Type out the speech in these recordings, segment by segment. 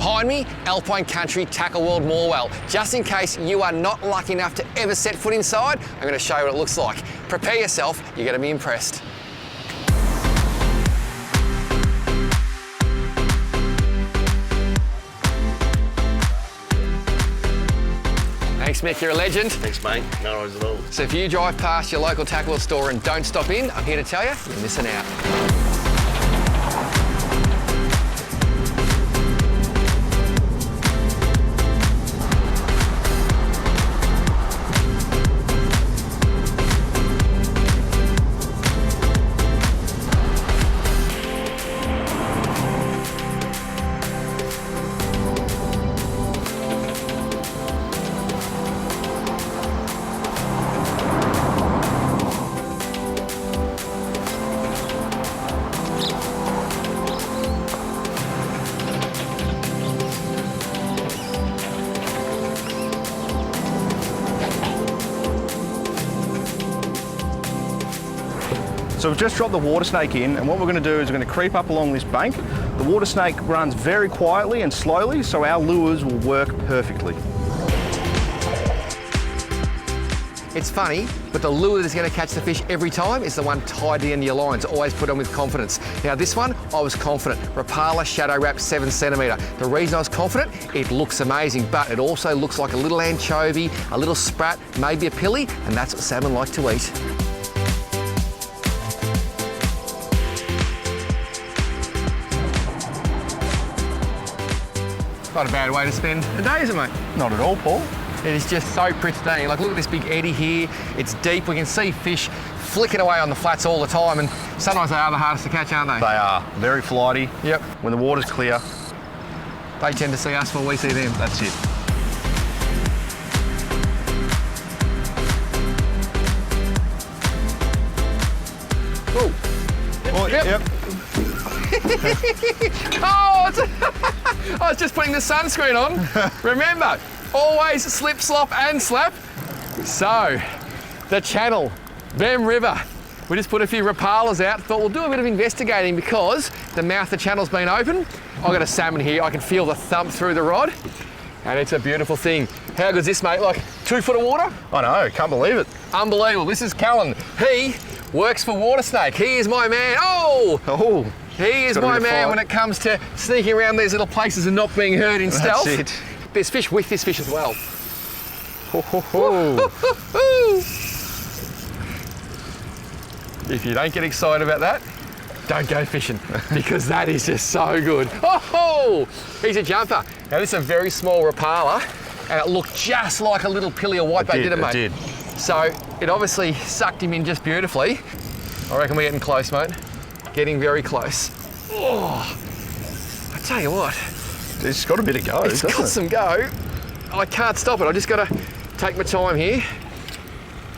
Behind me, Alpine Country Tackle World Morwell. Just in case you are not lucky enough to ever set foot inside, I'm going to show you what it looks like. Prepare yourself, you're going to be impressed. Thanks, Mick, you're a legend. Thanks, mate. No worries at all. So if you drive past your local tackle world store and don't stop in, I'm here to tell you, you're missing out. So we've just dropped the water snake in, and what we're going to do is we're going to creep up along this bank. The water snake runs very quietly and slowly, so our lures will work perfectly. It's funny, but the lure that's going to catch the fish every time is the one tied to the end of your line. So always put on with confidence. Now this one, I was confident. Rapala Shadow Wrap 7 centimetre. The reason I was confident, it looks amazing, but it also looks like a little anchovy, a little sprat, maybe a pilly, and that's what salmon like to eat. Not a bad way to spend a day, is it, mate? Not at all, Paul. It is just so pristine. Like, look at this big eddy here. It's deep. We can see fish flicking away on the flats all the time, and sometimes they are the hardest to catch, aren't they? They are very flighty. Yep. When the water's clear, They tend to see us while we see them. that's it. Oh. Well, yep. Oh, I was just putting the sunscreen on. Remember, always slip, slop and slap. So, the channel, Bem River. We just put a few rapalas out, thought we'll do a bit of investigating because the mouth of the channel's been open. I've got a salmon here, I can feel the thump through the rod, and it's a beautiful thing. How good's this, mate? Like 2 foot of water? I know, can't believe it. Unbelievable. This is Callan. He works for Water Snake. He is my man. Oh! He is my man when it comes to sneaking around these little places and not being heard in stealth. That's it. There's fish with this fish as well. Ho, ho, ho. If you don't get excited about that, don't go fishing because that is just so good. Oh, he's a jumper. Now this is a very small rapala and it looked just like a little pilly or whitebait, didn't it, mate? It did. So it obviously sucked him in just beautifully. I reckon we're getting close, mate. Getting very close. Oh, I tell you what. It's got a bit of go, It's got some go. I can't stop it. I just got to take my time here.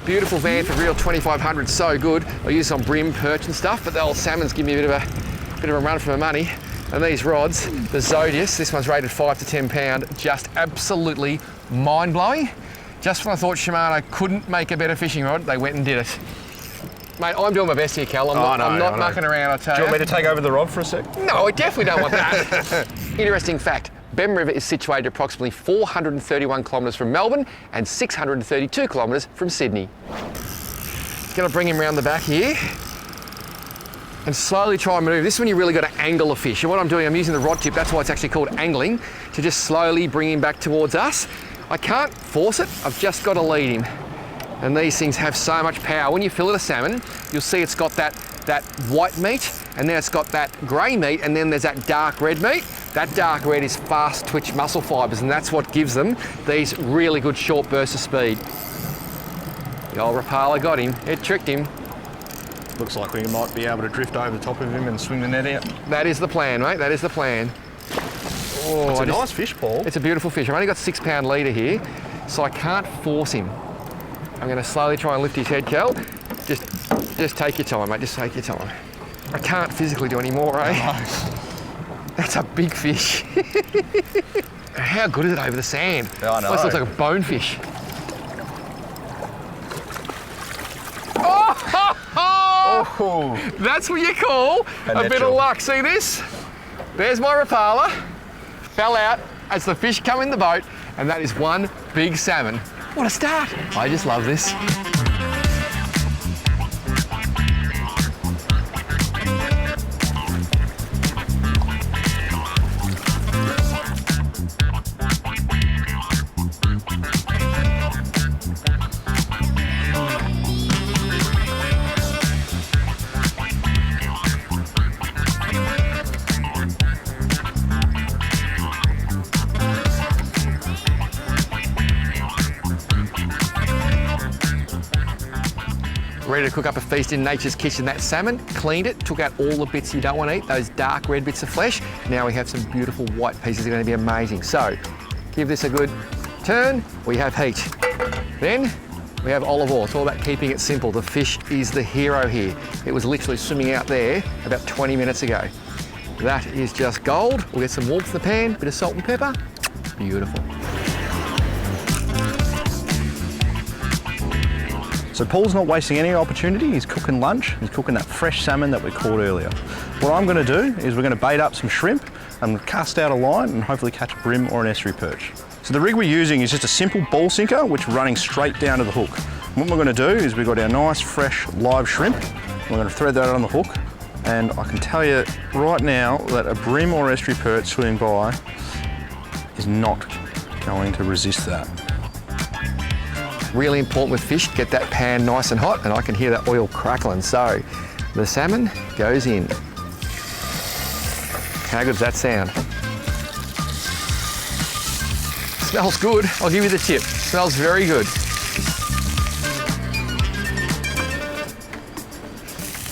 Beautiful van for real 2500, so good. I use it on brim, perch and stuff, but the old salmon's give me a bit of a run for my money. And these rods, the Zodius, this one's rated 5 to 10 pound, just absolutely mind-blowing. Just when I thought Shimano couldn't make a better fishing rod, they went and did it. Mate, I'm doing my best here, Cal. I'm not mucking around, I tell you. Do you want me to take over the rod for a sec? No, I definitely don't want that. Interesting fact, Bem River is situated approximately 431 kilometres from Melbourne and 632 kilometres from Sydney. Gonna bring him around the back here and slowly try and move. This is when you really got to angle a fish. And what I'm doing, I'm using the rod tip, that's why it's actually called angling, to just slowly bring him back towards us. I can't force it, I've just got to lead him. And these things have so much power. When you fillet a salmon, you'll see it's got that white meat, and then it's got that grey meat, and then there's that dark red meat. That dark red is fast twitch muscle fibres, and that's what gives them these really good short bursts of speed. The old Rapala got him, it tricked him. Looks like we might be able to drift over the top of him and swing the net out. That is the plan, mate, that is the plan. Oh, It's a nice fish, Paul. It's a beautiful fish. I've only got 6 pound leader here, so I can't force him. I'm going to slowly try and lift his head, Cal. Just take your time, mate, just take your time. I can't physically do any more, eh? No. That's a big fish. How good is it over the sand? Yeah, I know. Almost looks like a bonefish. Oh! That's what you call a bit of luck. See this? There's my Rapala. fell out as the fish come in the boat, and that is one big salmon. What a start. I just love this. Ready to cook up a feast in nature's kitchen. That salmon, cleaned it, took out all the bits you don't want to eat, those dark red bits of flesh. Now we have some beautiful white pieces that are going to be amazing. So, give this a good turn. We have heat. Then, we have olive oil. It's all about keeping it simple. The fish is the hero here. It was literally swimming out there about 20 minutes ago. That is just gold. We'll get some warmth in the pan, bit of salt and pepper. Beautiful. So Paul's not wasting any opportunity. He's cooking lunch. He's cooking that fresh salmon that we caught earlier. What I'm going to do is we're going to bait up some shrimp and cast out a line and hopefully catch a bream or an estuary perch. So the rig we're using is just a simple ball sinker which is running straight down to the hook. And what we're going to do is we've got our nice fresh live shrimp. We're going to thread that on the hook, and I can tell you right now that a bream or estuary perch swimming by is not going to resist that. Really important with fish, get that pan nice and hot, and I can hear that oil crackling. So the salmon goes in. How good's that sound? Smells good, I'll give you the tip. Smells very good.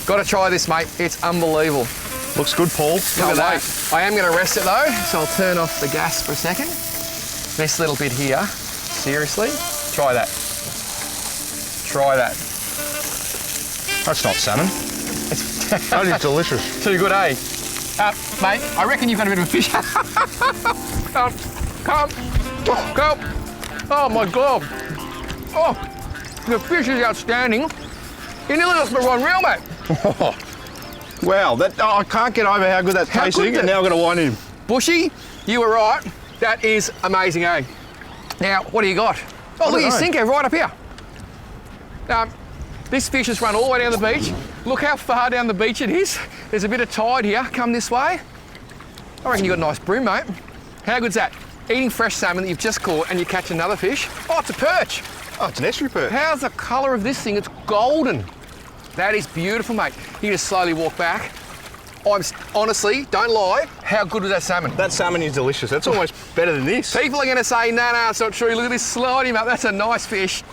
Got to try this, mate, it's unbelievable. Looks good, Paul. Look at that. I am going to rest it though, so I'll turn off the gas for a second. This little bit here, seriously, try that. Try that. That's not salmon. That is delicious. Too good, eh? Mate, I reckon you've got a bit of a fish. Come. Go. Oh my God. Oh, the fish is outstanding. You nearly lost my rod reel, mate. Wow, I can't get over how good that's tasting, and now I'm going to wind him. Bushy, you were right. That is amazing, eh? Now, what do you got? Oh, look at your sinker right up here. This fish has run all the way down the beach. Look how far down the beach it is. There's a bit of tide here. Come this way. I reckon you got a nice bream, mate. How good's that? Eating fresh salmon that you've just caught and you catch another fish. Oh, it's a perch. Oh, it's an estuary perch. How's the colour of this thing? It's golden. That is beautiful, mate. You just slowly walk back. Honestly, don't lie, how good was that salmon? That salmon is delicious. That's almost better than this. People are going to say, no, it's not true. Look at this sliding up. That's a nice fish.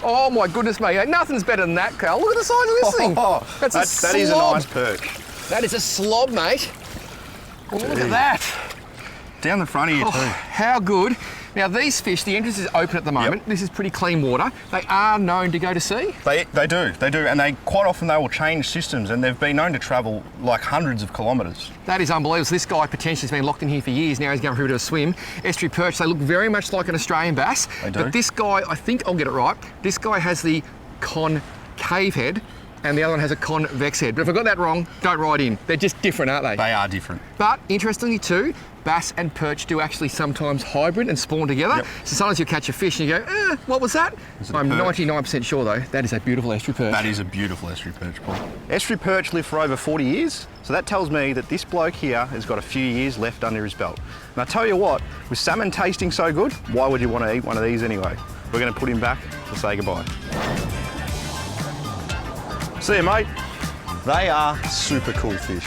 Oh my goodness me, nothing's better than that, Carl. Look at the size of this thing. That is a nice perch. That is a slob, mate. Look at that. Down the front of you too. How good. Now these fish, the entrance is open at the moment. Yep. This is pretty clean water. They are known to go to sea. They do, and they quite often they will change systems, and they've been known to travel like hundreds of kilometres. That is unbelievable. So this guy potentially has been locked in here for years. Now he's going for a bit of a swim. Estuary perch, they look very much like an Australian bass. They do. But this guy, I think I'll get it right, this guy has the concave head and the other one has a convex head. But if I got that wrong, don't write in. They're just different, aren't they? They are different. But interestingly too, bass and perch do actually sometimes hybrid and spawn together. Yep. So sometimes you catch a fish and you go, what was that? I'm 99% sure though, that is a beautiful estuary perch. That is a beautiful estuary perch, Paul. Estuary perch live for over 40 years, so that tells me that this bloke here has got a few years left under his belt. And I tell you what, with salmon tasting so good, why would you want to eat one of these anyway? We're going to put him back to say goodbye. See you, mate. They are super cool fish.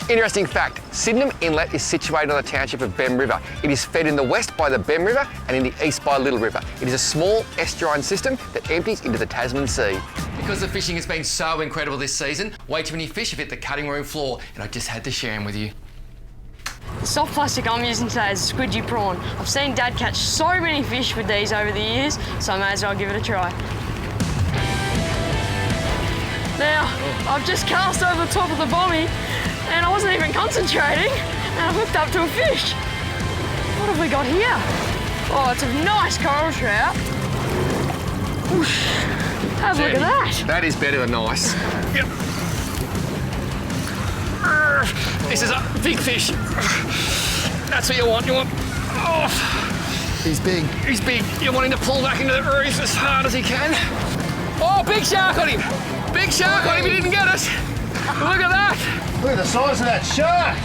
Interesting fact, Sydenham Inlet is situated on the township of Bem River. It is fed in the west by the Bem River and in the east by Little River. It is a small estuarine system that empties into the Tasman Sea. Because the fishing has been so incredible this season, way too many fish have hit the cutting room floor, and I just had to share them with you. The soft plastic I'm using today is a squidgy prawn. I've seen Dad catch so many fish with these over the years, so I may as well give it a try. Now, I've just cast over the top of the bommy, and I wasn't even concentrating, and I've hooked up to a fish. What have we got here? Oh, it's a nice coral trout. Whoosh. Have a look at that. That is better than nice. Yep. This is a big fish. That's what you want. Oh, He's big. he's big. You want him to pull back into the reef as hard as he can. Oh, big shark on him. Big shark on him, he didn't get us. Look at that. Look at the size of that shark.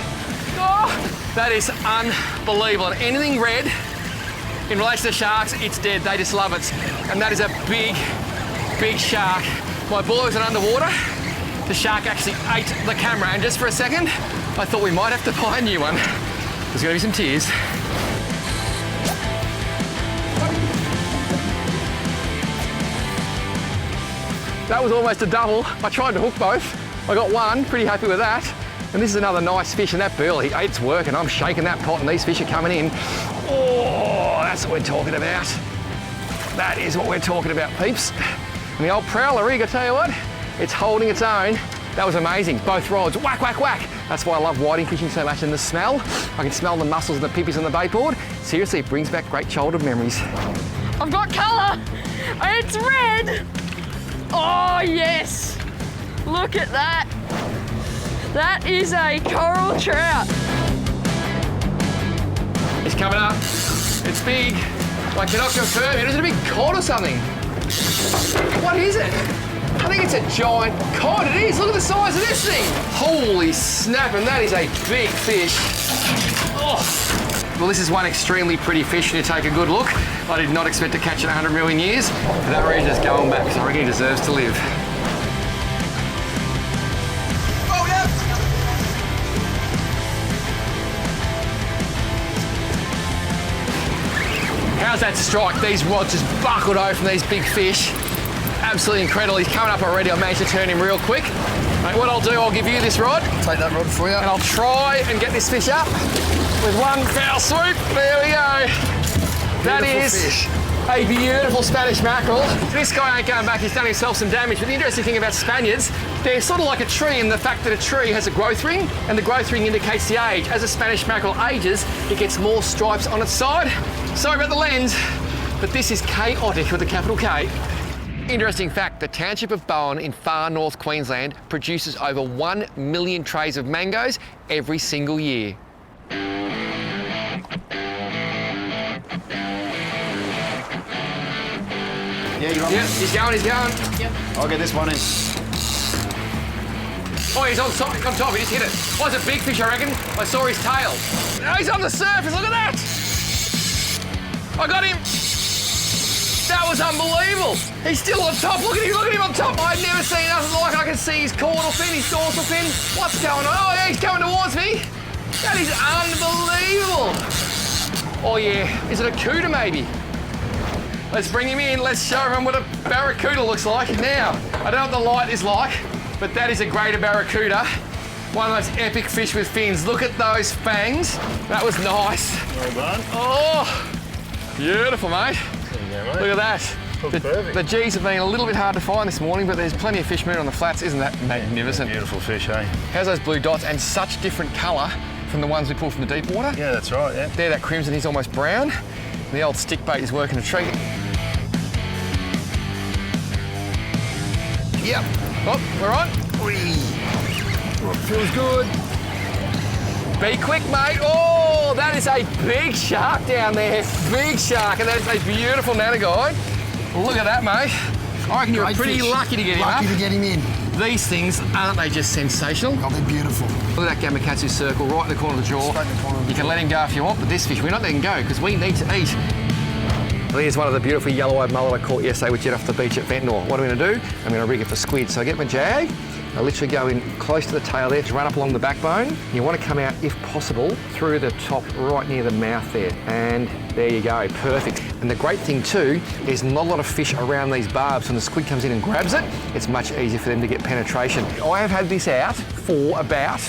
Oh, that is unbelievable. And anything red, in relation to sharks, it's dead. They just love it. And that is a big, big shark. My boys are underwater. The shark actually ate the camera, and just for a second, I thought we might have to buy a new one. There's gonna be some tears. That was almost a double. I tried to hook both. I got one, pretty happy with that. And this is another nice fish, and that burley, it's working. I'm shaking that pot and these fish are coming in. Oh, that's what we're talking about. That is what we're talking about, peeps. And the old prowler rig, I tell you what, it's holding its own. That was amazing. Both rods, whack, whack, whack. That's why I love whiting fishing so much, and the smell. I can smell the mussels and the pippies on the bait board. Seriously, it brings back great childhood memories. I've got colour. It's red. Oh, yes. Look at that. That is a coral trout. It's coming up. It's big. I cannot confirm it. Is it a big cod or something? What is it? I think it's a giant cod. It is. Look at the size of this thing. Holy snap, and that is a big fish. Oh. Well, this is one extremely pretty fish when you take a good look. I did not expect to catch it in 100 million years. For that reason, it's going back, so I reckon he deserves to live. Oh, yeah. How's that strike? These rods just buckled over from these big fish. Absolutely incredible. He's coming up already. I managed to turn him real quick. Mate, what I'll do, I'll give you this rod. Take that rod for you. And I'll try and get this fish up with one foul swoop. There we go. That is fish. a beautiful Spanish mackerel. This guy ain't going back. He's done himself some damage. But the interesting thing about Spaniards, they're sort of like a tree in the fact that a tree has a growth ring, and the growth ring indicates the age. As a Spanish mackerel ages, it gets more stripes on its side. Sorry about the lens, but this is chaotic with a capital K. Interesting fact, the township of Bowen in far north Queensland produces over 1 million trays of mangoes every single year. Yeah, you got Yep, he's going. Yep. I'll get this one in. Oh, he's on top, he just hit it. Oh, it's a big fish, I reckon. I saw his tail. Oh, he's on the surface, look at that! I got him! That was unbelievable! He's still on top, look at him on top! I've never seen nothing like it. I can see his caudal fin, his dorsal fin. What's going on? Oh yeah, he's coming towards me! That is unbelievable! Oh yeah, is it a cooter maybe? Let's bring him in, let's show him what a barracuda looks like. Now, I don't know what the light is like, but that is a greater barracuda. One of those epic fish with fins. Look at those fangs. That was nice. Well done. Oh, beautiful, mate. There you go, mate. Look at that. The G's have been a little bit hard to find this morning, but there's plenty of fish moving on the flats. Isn't that magnificent? Beautiful fish, eh? How's those blue dots, and such different colour from the ones we pulled from the deep water? Yeah, that's right, yeah. There, that crimson is almost brown. The old stick bait is working a treat. Yep. Oh, we're on. Feels good. Be quick, mate. Oh, that is a big shark down there. Big shark, and that is a beautiful nanaguide. Look at that, mate. I reckon you were pretty lucky to get him up. Lucky to get him in. These things, aren't they just sensational? Oh, they're beautiful. Look at that Gamakatsu circle right in the corner of the jaw. Straight in the corner of the You can let him go if you want, but this fish, we're not letting go because we need to eat. Well, here's one of the beautiful yellow-eyed mullet I caught yesterday with Jet off the beach at Ventnor. What am I going to do? I'm going to rig it for squid. So I get my jag, I literally go in close to the tail there to run up along the backbone. You want to come out, if possible, through the top right near the mouth there. And there you go, perfect. And the great thing too, there's not a lot of fish around these barbs. When the squid comes in and grabs it, it's much easier for them to get penetration. I have had this out for about,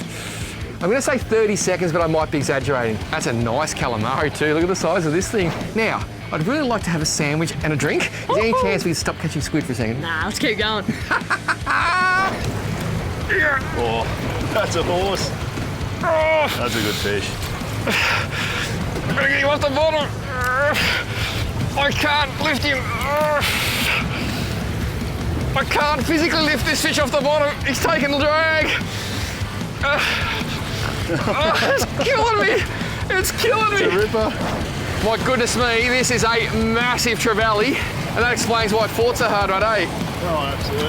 I'm going to say 30 seconds, but I might be exaggerating. That's a nice calamari too. Look at the size of this thing. Now, I'd really like to have a sandwich and a drink. Is there any chance we can stop catching squid for a second? Nah, let's keep going. Oh, that's a horse. Oh, That's a good fish. I'm going to get him off the bottom. I can't lift him. I can't physically lift this fish off the bottom. He's taking the drag. Oh, it's killing me. It's killing me. It's a ripper. My goodness me, this is a massive trevally, and that explains why it fought so hard, right, eh? Oh, absolutely.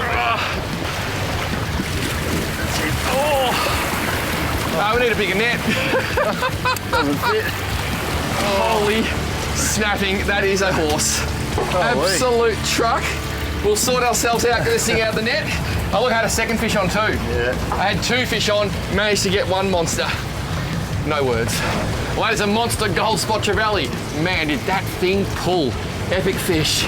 Oh. No, we need a bigger net. Doesn't fit. Holy snapping, that is a horse. Holy. Absolute truck. We'll sort ourselves out, get this thing out of the net. Oh look, I had a second fish on too. Yeah. I had 2 fish on, managed to get 1 monster. No words. Well, that is a monster gold spot trevally. Man, did that thing pull. Epic fish.